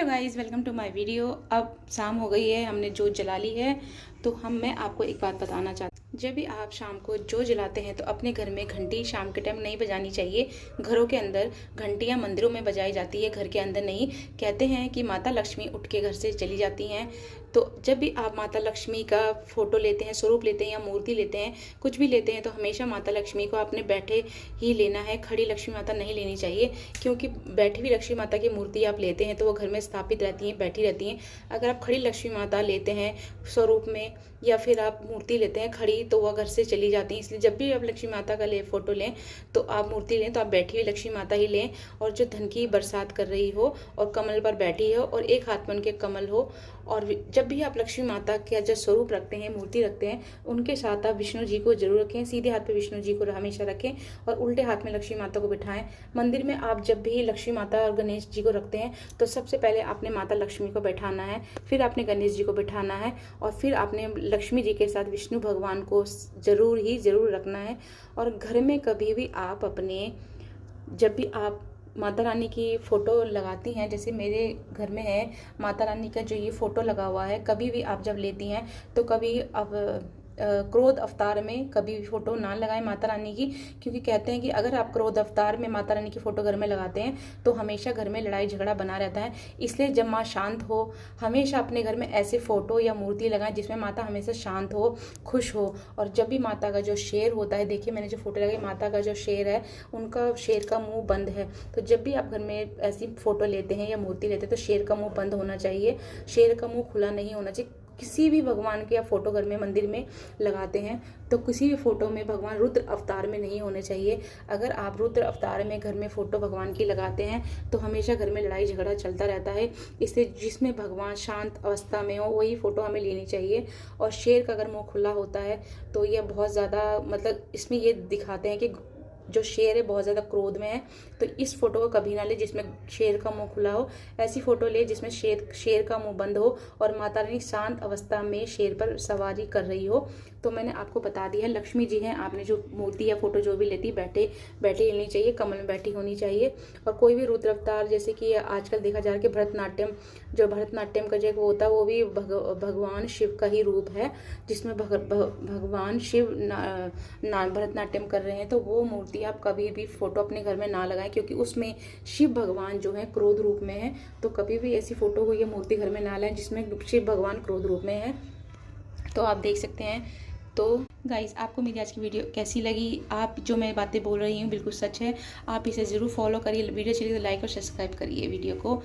Hello guys, welcome to my video. अब शाम हो गई है, हमने जोत जला ली है। तो मैं आपको एक बात बताना चाहती हूँ। जब भी आप शाम को जोत जलाते हैं तो अपने घर में घंटी शाम के टाइम नहीं बजानी चाहिए। घरों के अंदर घंटियाँ मंदिरों में बजाई जाती है, घर के अंदर नहीं। कहते हैं कि माता लक्ष्मी उठ के घर से चली जाती हैं। तो जब भी आप माता लक्ष्मी का फोटो लेते हैं, स्वरूप लेते हैं या मूर्ति लेते हैं, कुछ भी लेते हैं, तो हमेशा माता लक्ष्मी को आपने बैठे ही लेना है। खड़ी लक्ष्मी माता नहीं लेनी चाहिए, क्योंकि बैठी हुई लक्ष्मी माता की मूर्ति आप लेते हैं तो वो घर में स्थापित रहती हैं, बैठी रहती हैं। अगर आप खड़ी लक्ष्मी माता लेते हैं स्वरूप में या फिर आप मूर्ति लेते हैं खड़ी, तो वह घर से चली जाती हैं। इसलिए जब भी आप लक्ष्मी माता का फोटो लें तो आप मूर्ति लें तो आप बैठी हुई लक्ष्मी माता ही लें, और जो धन की बरसात कर रही हो और कमल पर बैठी हो और एक हाथ में उनके कमल हो। और जब भी आप लक्ष्मी माता का जो स्वरूप रखते हैं, मूर्ति रखते हैं, उनके साथ आप विष्णु जी को जरूर रखें। सीधे हाथ पे विष्णु जी को हमेशा रखें और उल्टे हाथ में लक्ष्मी माता को बिठाएं। मंदिर में आप जब भी लक्ष्मी माता और गणेश जी को रखते हैं तो सबसे पहले आपने माता लक्ष्मी को बैठाना है, फिर आपने गणेश जी को बिठाना है, और फिर आपने लक्ष्मी जी के साथ विष्णु भगवान को जरूर रखना है। और घर में कभी भी आप जब भी आप माता रानी की फ़ोटो लगाती हैं, जैसे मेरे घर में है माता रानी का जो ये फ़ोटो लगा हुआ है, कभी भी आप जब लेती हैं तो कभी अब क्रोध अवतार में कभी भी फ़ोटो ना लगाएं माता रानी की, क्योंकि कहते हैं कि अगर आप क्रोध अवतार में माता रानी की फ़ोटो घर में लगाते हैं तो हमेशा घर में लड़ाई झगड़ा बना रहता है। इसलिए जब माँ शांत हो, हमेशा अपने घर में ऐसे फ़ोटो या मूर्ति लगाएं जिसमें माता हमेशा शांत हो, खुश हो। और जब भी माता का जो शेर होता है, देखिए मैंने जो फ़ोटो लगाई, माता का जो शेर है, उनका शेर का मुँह बंद है। तो जब भी आप घर में ऐसी फ़ोटो लेते हैं या मूर्ति लेते हैं तो शेर का मुँह बंद होना चाहिए, शेर का मुँह खुला नहीं होना चाहिए। किसी भी भगवान के आप फोटो घर में मंदिर में लगाते हैं तो किसी भी फोटो में भगवान रुद्र अवतार में नहीं होने चाहिए। अगर आप रुद्र अवतार में घर में फोटो भगवान की लगाते हैं तो हमेशा घर में लड़ाई झगड़ा चलता रहता है। इससे जिसमें भगवान शांत अवस्था में हो वही फोटो हमें लेनी चाहिए। और शेर का अगर मुँह खुला होता है तो यह बहुत ज़्यादा, मतलब इसमें ये दिखाते हैं कि जो शेर है बहुत ज़्यादा क्रोध में है। तो इस फोटो को कभी ना ले जिसमें शेर का मुंह खुला हो, ऐसी फोटो ले जिसमें शेर का मुंह बंद हो और माता रानी शांत अवस्था में शेर पर सवारी कर रही हो। तो मैंने आपको बता दिया है, लक्ष्मी जी हैं, आपने जो मूर्ति या फोटो जो भी लेती बैठे लेनी चाहिए, कमल में बैठी होनी चाहिए। और कोई भी रुद्र अवतार, जैसे कि आजकल देखा जा रहा है कि भरतनाट्यम का जो होता है वो भी भगवान शिव का ही रूप है, जिसमें भगवान शिव भरतनाट्यम कर रहे हैं। तो वो मूर्ति आप कभी भी फोटो अपने घर में ना लगाएं, क्योंकि उसमें शिव भगवान जो है क्रोध रूप में है। तो कभी भी ऐसी फोटो हो या मूर्ति घर में ना लाएं जिसमें शिव भगवान क्रोध रूप में है। तो आप देख सकते हैं। तो गाइस, आपको मेरी आज की वीडियो कैसी लगी? आप जो मैं बातें बोल रही हूँ बिल्कुल सच है, आप इसे ज़रूर फॉलो करिए। वीडियो चलिए तो लाइक और सब्सक्राइब करिए वीडियो को।